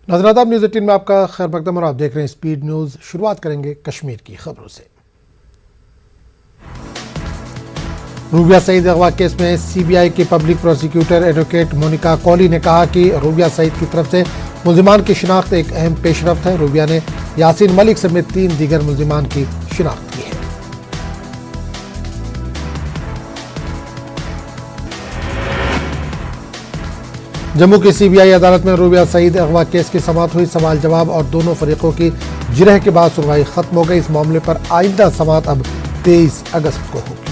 नाज़रीन, न्यूज़ 18 में आपका खैर मकदम और आप देख रहे हैं स्पीड न्यूज़। शुरुआत करेंगे कश्मीर की खबरों से। रूबिया सईद अगवा केस में सीबीआई की पब्लिक प्रोसिक्यूटर एडवोकेट मोनिका कौली ने कहा कि रूबिया सईद की तरफ से मुल्जिमान की शिनाख्त एक अहम पेशरफ्त है। रूबिया ने यासीन मलिक समेत 3 दीगर मुल्जिमान की शिनाख्त की है। जम्मू की सीबीआई अदालत में रूबिया सईद अगवा केस की समाअत हुई। सवाल जवाब और दोनों फरीकों की जिरह के बाद सुनवाई खत्म हो गई। इस मामले पर आइंदा समाअत अब 23 अगस्त को होगी।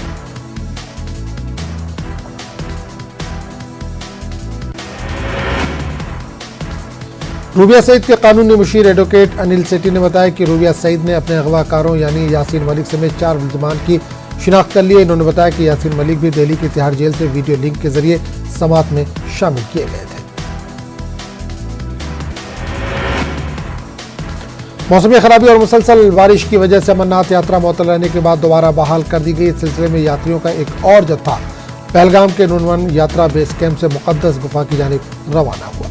रूबिया सईद के कानूनी मुशीर एडवोकेट अनिल सेठी ने बताया कि रूबिया सईद ने अपने अगवाकारों यानी यासीन मलिक समेत 4 मुल्जिमान की शिनाख्त कर ली है। इन्होंने बताया कि यासीन मलिक भी दिल्ली की तिहाड़ जेल से वीडियो लिंक के जरिए समाअत में शामिल किए गए थे। मौसमी खराबी और मुसलसल बारिश की वजह से अमरनाथ यात्रा मुअत्तल रहने के बाद दोबारा बहाल कर दी गई। इस सिलसिले में यात्रियों का एक और जत्था पहलगाम के नुनवन यात्रा बेस कैंप से मुकद्दस गुफा की जानिब रवाना हुआ।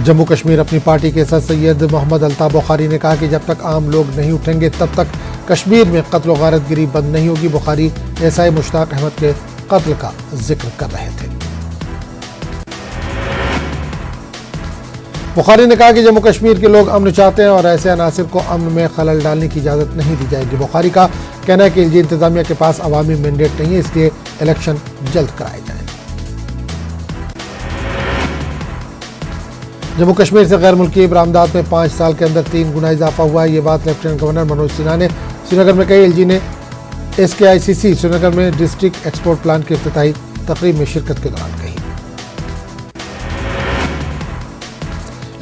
जम्मू कश्मीर अपनी पार्टी के सर सैयद मोहम्मद अल्ताफ बुखारी ने कहा कि जब तक आम लोग नहीं उठेंगे तब तक कश्मीर में कत्ल व गारतगिरी बंद नहीं होगी। बुखारी एसआई मुश्ताक अहमद के कत्ल का जिक्र कर रहे थे। बुखारी ने कहा कि जम्मू कश्मीर के लोग अमन चाहते हैं और ऐसे अनासिर को अमन में खलल डालने की इजाज़त नहीं दी जाएगी। बुखारी का कहना है कि एलजी इंतजामिया के पास अवामी मैंडेट नहीं है, इसलिए इलेक्शन जल्द कराए जाए। जम्मू कश्मीर से गैर मुल्की बरामदात में 5 साल के अंदर 3 गुना इजाफा हुआ है। ये बात लेफ्टिनेंट गवर्नर मनोज सिन्हा ने श्रीनगर में कही। एलजी ने SKICC श्रीनगर में डिस्ट्रिक्ट एक्सपोर्ट प्लान की इफ्तिताही तकरीब में शिरकत के दौरान कही।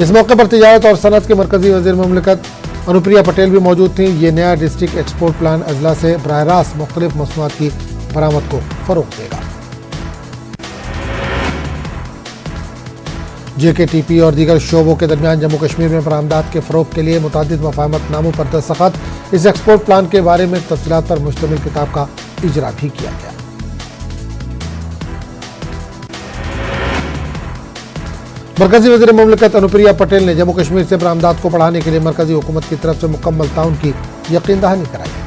इस मौके पर तिजारत और सनत के मरकजी वज़ीर मुमलिकत अनुप्रिया पटेल भी मौजूद थीं। ये नया डिस्ट्रिक्ट एक्सपोर्ट प्लान अजला से बराह रास्त मुख्तलिफ मसनूआत की बरामद को फरोग देगा। JKTP और दीगर शोबों के दरमियान जम्मू कश्मीर में बरामदात के फरोग के लिए मुतादिद मफाहमतनामों पर दस्तखत। इस एक्सपोर्ट प्लान के बारे में तफसीलात पर मुश्तमिल किताब का इजरा भी किया गया। मरकजी वज़ीर मुमलिकत अनुप्रिया पटेल ने जम्मू कश्मीर से बरामदात को बढ़ाने के लिए मरकजी हुकूमत की तरफ से मुकम्मल ताउन की यकीन दहानी कराई।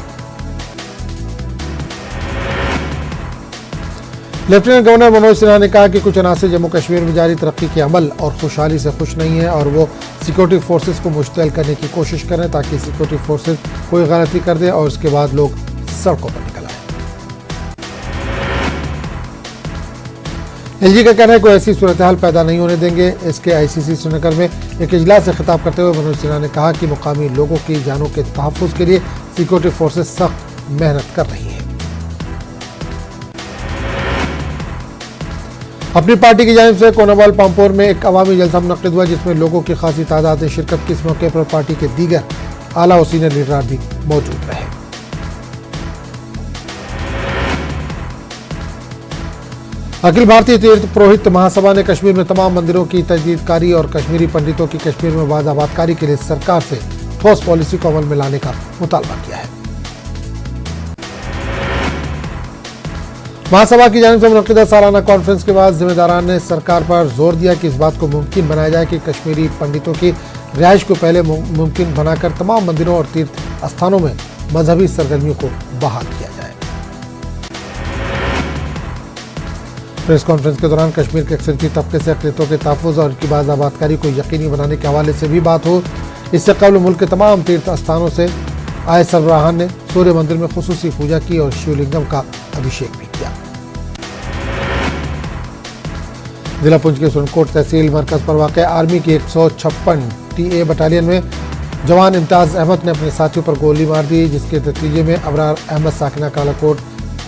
लेफ्टिनेंट गवर्नर मनोज सिन्हा ने कहा कि कुछ अनासिर जम्मू कश्मीर में जारी तरक्की के अमल और खुशहाली से खुश नहीं है और वो सिक्योरिटी फोर्सेस को मुश्तल करने की कोशिश करें ताकि सिक्योरिटी फोर्सेस कोई गलती कर दे और उसके बाद लोग सड़कों पर निकल आए। एलजी का कहना है कोई ऐसी सूरत हाल पैदा नहीं होने देंगे। SKICC श्रीनगर में एक इजलास से खिताब करते हुए मनोज सिन्हा ने कहा कि मुकामी लोगों की जानों के तहफ़्फ़ुज़ के लिए सिक्योरिटी फोर्सेस सख्त मेहनत कर रही हैं। अपनी पार्टी की जानिब से कोनावाल पामपोर में एक अवामी जलसा मुनक्किद हुआ जिसमें लोगों की खासी तादाद ने शिरकत की। इस मौके पर पार्टी के दीगर आला और सीनियर लीडर भी मौजूद रहे। अखिल भारतीय तीर्थ पुरोहित महासभा ने कश्मीर में तमाम मंदिरों की तजदीदकारी और कश्मीरी पंडितों की कश्मीर में वाज़ाबातकारी के लिए सरकार से ठोस पॉलिसी को अमल में लाने का मुतालबा किया है। महासभा की जानिब से मुनक्किदा सालाना कॉन्फ्रेंस के बाद जिम्मेदारान ने सरकार पर जोर दिया कि इस बात को मुमकिन बनाया जाए कि कश्मीरी पंडितों की रिहाइश को पहले मुमकिन बनाकर तमाम मंदिरों और तीर्थ स्थानों में मजहबी सरगर्मियों को बहाल किया जाए। प्रेस कॉन्फ्रेंस के दौरान कश्मीर के अक्सरियती तबके से अक़लियतों के तहफ़्फ़ुज़ और उनकी बाज़ाबातकारी को यकीनी बनाने के हवाले से भी बात हो। इससे कबल मुल्क के तमाम तीर्थ स्थानों से आए सरबराहान ने सूर्य मंदिर में खुसूसी पूजा की और शिवलिंगम का अभिषेक भी किया। जिला पुंछ के सुरनकोट तहसील मरकज पर वाक़ आर्मी की 156 TA बटालियन में जवान इम्तियाज़ अहमद ने अपने साथियों पर गोली मार दी, जिसके नतीजे में अबरार अहमद साकिना कालाकोट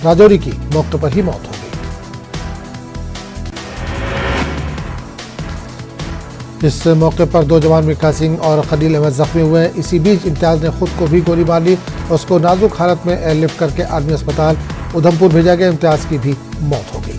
राजौरी की मौके पर ही मौत हो गई। इस मौके पर 2 जवान मिल्खा सिंह और खलील अहमद जख्मी हुए हैं। इसी बीच इम्तियाज़ ने खुद को भी गोली मार ली और उसको नाजुक हालत में एयरलिफ्ट करके आर्मी अस्पताल उधमपुर भेजा गया। इम्तियाज़ की भी मौत हो गई।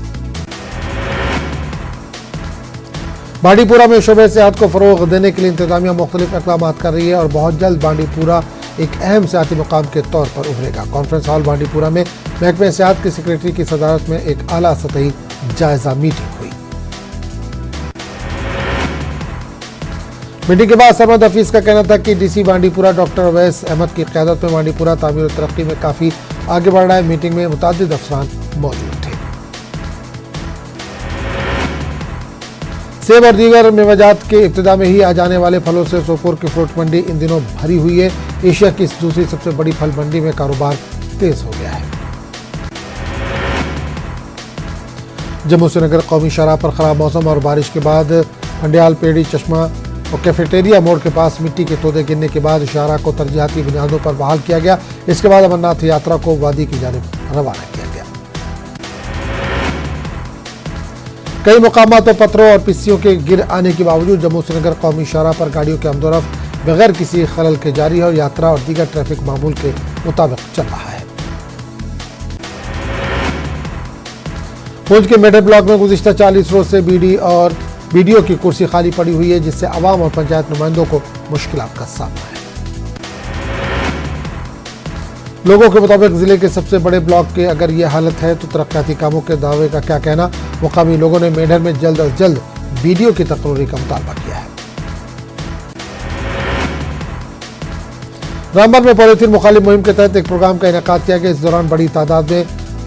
बांडीपुरा में शोबे सेहत को फरोग देने के लिए इंतजामिया मुख्तलिफ इक़दाम कर रही है और बहुत जल्द बांडीपुरा एक अहम सियासी मुकाम के तौर पर उभरेगा। कॉन्फ्रेंस हॉल बांडीपुरा में महकमे सेहत की सेक्रेटरी की सदारत में एक आला सतही जायजा मीटिंग हुई। मीटिंग के बाद सरमद हफीज का कहना था कि डीसी बांडीपुरा डॉक्टर अवैस अहमद की क़यादत में बांडीपुरा तामीर और तरक्की में काफ़ी आगे बढ़ रहा है। मीटिंग में मुतादिद अफसरान मौजूद थे। सेब और दीगर मेवाजात के इब्तिदा में ही आ जाने वाले फलों से सोपोर की फ्रूट मंडी इन दिनों भरी हुई है। एशिया की दूसरी सबसे बड़ी फल मंडी में कारोबार तेज हो गया है। जम्मू श्रीनगर कौमी शाहराह पर खराब मौसम और बारिश के बाद पंडियाल पेड़ी चश्मा और कैफेटेरिया मोड़ के पास मिट्टी के तोदे गिरने के बाद शाहराह को तरजीहाती बुनियादों पर बहाल किया गया। इसके बाद अमरनाथ यात्रा को वादी की जानिब रवाना किया गया। कई मुकामात पर पत्थरों और पिस्सियों के गिर आने के बावजूद जम्मू श्रीनगर कौमी शाहराह पर गाड़ियों के आमदोरफ्त बगैर किसी खलल के जारी है और यात्रा और दीगर ट्रैफिक मामूल के मुताबिक चल रहा है। पूंछ के मेढर ब्लॉक में गुज़िश्ता 40 रोज से बीडीओ की कुर्सी खाली पड़ी हुई है, जिससे आवाम और पंचायत नुमाइंदों को मुश्किलात का सामना है। लोगों के मुताबिक जिले के सबसे बड़े ब्लॉक के अगर ये हालत है तो तरक्याती कामों के दावे का क्या कहना। मुकामी लोगों ने मेढर में जल्द अज जल्द बीडीओ की तकरीर का मुतालबा किया है। रामबन में पॉलीथीन मुखालिफ मुहिम के तहत एक प्रोग्राम का इनेकाद किया गया। इस दौरान बड़ी तादाद में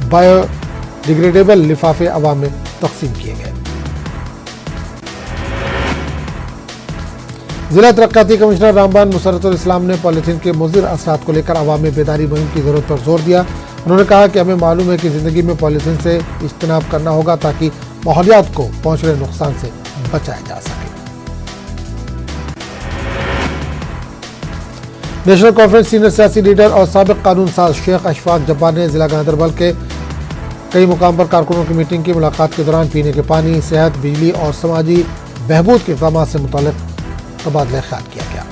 बायोडिग्रेडेबल लिफाफे अवाम में तकसीम किए गए। जिला तरक्याती कमिश्नर रामबन मुसर्रतुल इस्लाम ने पॉलीथीन के मुज़िर असरात को लेकर अवाम में बेदारी मुहिम की जरूरत पर जोर दिया। उन्होंने कहा कि हमें मालूम है कि जिंदगी में पॉलीथीन से इज्तनाब करना होगा ताकि माहौलियात को पहुंच रहे नुकसान से बचाया जा सके। नेशनल कॉन्फ्रेंस सीनियर सियासी लीडर और साबिक कानून साज शेख अशफाक जब्बार ने जिला गांधरबल के कई मुकाम पर कारकुनों की मीटिंग की। मुलाकात के दौरान पीने के पानी, सेहत, बिजली और समाजी बहबूद के इक़दामात से मुताल्लिक़ तबादला ख्याल किया गया।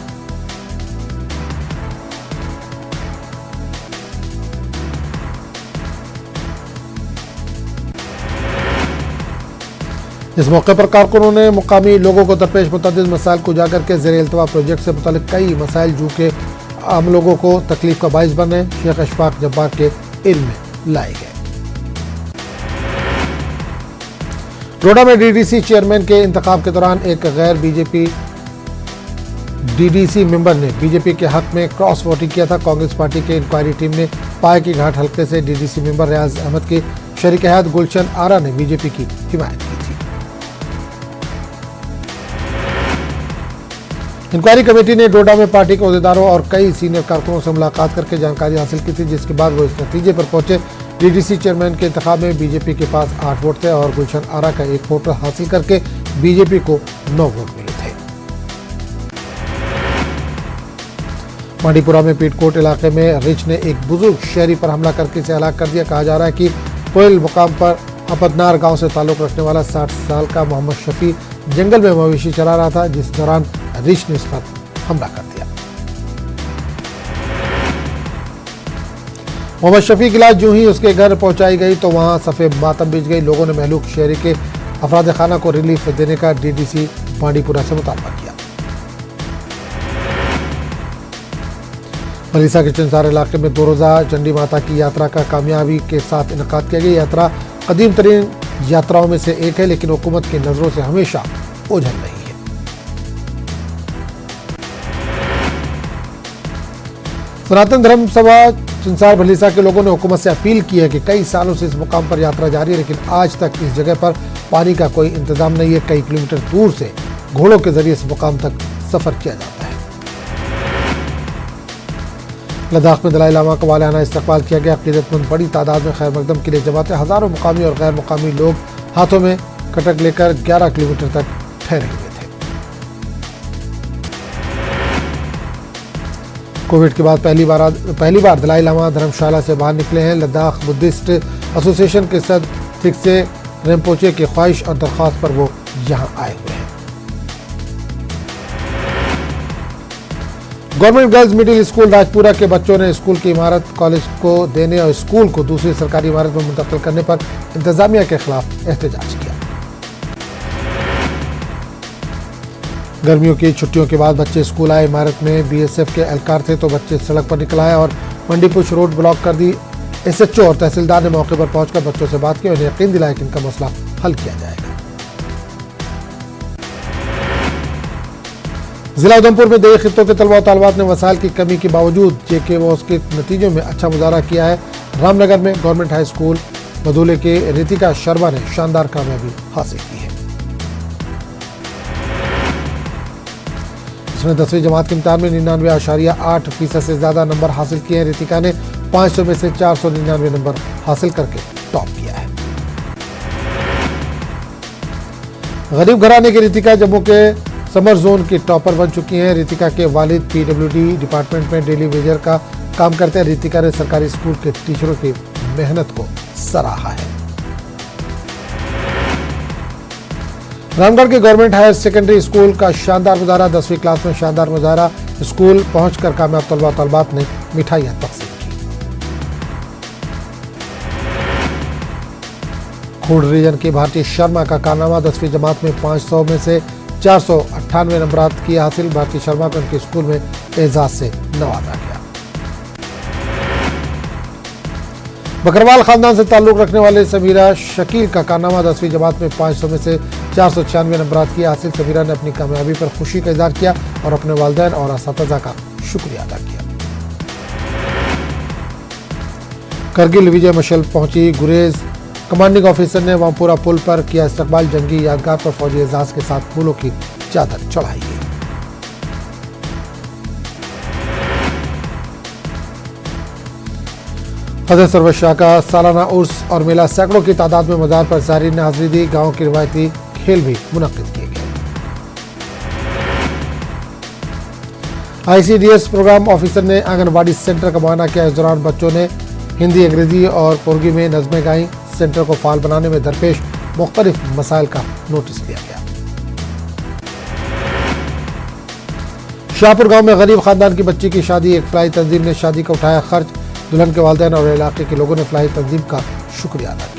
इस मौके पर कारकुनों ने मुकामी लोगों को दरपेश मुतअद्दिद मसाइल को उजागर के ज़ेरे इल्तवा प्रोजेक्ट से मुताल्लिक़ कई मसाइल जो कि आम लोगों को तकलीफ का बाइस बन रहे शेख अशफाक जब्बार के इल्म में लाए गए। डोडा में डीडीसी चेयरमैन के इंतखाब के दौरान एक गैर बीजेपी डीडीसी मेंबर ने बीजेपी के हक में क्रॉस वोटिंग किया था। कांग्रेस पार्टी के इंक्वायरी टीम ने पाए की घाट हल्के से डीडीसी मेंबर रियाज अहमद की शरीक हयात गुलशन आरा ने बीजेपी की हिमायत की थी। इंक्वायरी कमेटी ने डोडा में पार्टी के अहदेदारों और कई सीनियर कारकुनों से मुलाकात करके जानकारी हासिल की थी, जिसके बाद वो इस नतीजे पर पहुंचे डीडीसी चेयरमैन के इंतखाब में बीजेपी के पास 8 वोट थे और गुलशन आरा का 1 वोट हासिल करके बीजेपी को 9 वोट मिले थे। बांडीपुरा में पीटकोट इलाके में रिच ने एक बुजुर्ग शहरी पर हमला करके इसे हलाक कर दिया। कहा जा रहा है कि कोयल मुकाम पर अपदनार गांव से ताल्लुक रखने वाला 60 साल का मोहम्मद शफी जंगल में मवेशी चरा रहा था, जिस दौरान रिच ने इस पर हमला कर दिया। मोहम्मद शफी की लाश जो ही उसके घर पहुंचाई गई तो वहां सफ़े मातम बिछ गई। लोगों ने महलूक शहरी के अफराद खाना को रिलीफ देने का डीडीसी बांडीपुरा से मुतालबा किया। मलीसा के चिंसार इलाके में 2 रोज़ा चंडी माता की यात्रा का कामयाबी के साथ इनेकाद किया गया। यात्रा कदीम तरीन यात्राओं में से एक है, लेकिन हुकूमत की नज़रों से हमेशा ओझल रही है। सनातन धर्म सभा चिंसार भलीसा के लोगों ने हुकूमत से अपील की है कि कई सालों से इस मुकाम पर यात्रा जारी है, लेकिन आज तक इस जगह पर पानी का कोई इंतजाम नहीं है। कई किलोमीटर दूर से घोड़ों के जरिए इस मुकाम तक सफर किया जाता है। लद्दाख में दलाई लामा का वालियाना इस्तकबाल किया गया। अकीदतमंद बड़ी तादाद में खैर मकदम के लिए जमा थे। हजारों मुकामी और गैर मुकामी लोग हाथों में कटक लेकर 11 किलोमीटर तक ठहरे हुए थे। कोविड के बाद पहली बार दलाई लामा धर्मशाला से बाहर निकले हैं। लद्दाख बुद्धिस्ट एसोसिएशन के सदस्य थिकसे रिम्पोचे की ख्वाहिश और दरख्वास्त पर वो यहाँ आए हुए हैं। Government girls middle school Rajpura के बच्चों ने स्कूल की इमारत कॉलेज को देने और स्कूल को दूसरी सरकारी इमारत में मुंतकिल करने पर इंतजामिया के खिलाफ एहतजाज किया। गर्मियों की छुट्टियों के बाद बच्चे स्कूल आए। इमारत में बीएसएफ के एहलकार थे तो बच्चे सड़क पर निकल आए और मंडीपुश रोड ब्लॉक कर दी। एसएचओ और तहसीलदार ने मौके पर पहुंचकर बच्चों से बात की और यकीन दिलाया कि इनका मसला हल किया जाएगा। जिला उधमपुर में देगी खित्तों के तलबा और तालिबात ने वसाइल की कमी के बावजूद जेके वॉस के नतीजों में अच्छा मुजाहरा किया है। रामनगर में गवर्नमेंट हाई स्कूल मधुले के रितिका शर्मा ने शानदार कामयाबी हासिल की है। इसमें 10वीं जमात के इम्तिहान में 99.8% से ज्यादा नंबर हासिल किए हैं। रितिका ने 500 में से 499 नंबर हासिल करके टॉप किया है। गरीब घराने की रितिका जम्मू के समर जोन की टॉपर बन चुकी हैं। रितिका के वालिद पीडब्ल्यूडी डिपार्टमेंट में डेली वेजर का काम करते हैं। रितिका ने सरकारी स्कूल के टीचरों की मेहनत को सराहा है। रामगढ़ के गवर्नमेंट हायर सेकेंडरी स्कूल का शानदार मुजाहरा। 10वीं क्लास में शानदार मुजाहरा। स्कूल पहुंचकर कामयाब तलबा तलबात ने मिठाइयां तकसीम की। खूड रीजन की भारतीय शर्मा का कारनामा। 10वीं जमात में 500 में से 498 नंबर किए हासिल। भारतीय शर्मा को उनके स्कूल में एजाज से नवाजा गया। बकरवाल खानदान से ताल्लुक रखने वाले समीरा शकील का कारनामा। 10वीं जमात में 500 में से 496 नंबर किए हासिल। समीरा ने अपनी कामयाबी पर खुशी का इजहार किया और अपने वालिदैन और असातिज़ा का शुक्रिया अदा किया। करगिल विजय मशल पहुंची। गुरेज कमांडिंग ऑफिसर ने वामपुरा पुल पर किया इस्तकबाल। जंगी यादगार पर फौजी एजाज के साथ फूलों की चादर चढ़ाई गई। हज़रत सरवर शाह का सालाना उर्स और मेला। सैकड़ों की तादाद में मज़ार पर ज़ायरीन ने हाज़िरी दी। गांव के रिवायती खेल भी मुनक्किद किए गए। ICDS प्रोग्राम ऑफिसर ने आंगनबाड़ी सेंटर का मुआयना किया। इस दौरान बच्चों ने हिंदी, अंग्रेजी और पुर्गी में नज़में गाईं। सेंटर को फाल बनाने में दरपेश मुख्तलिफ मसाइल का नोटिस लिया गया। शाहपुर गांव में गरीब खानदान की बच्ची की शादी। एक फलाही तंजीम ने शादी का उठाया खर्च। दुल्हन के वालिदैन और इलाके के लोगों ने फलाही तंजीम का शुक्रिया अदा किया।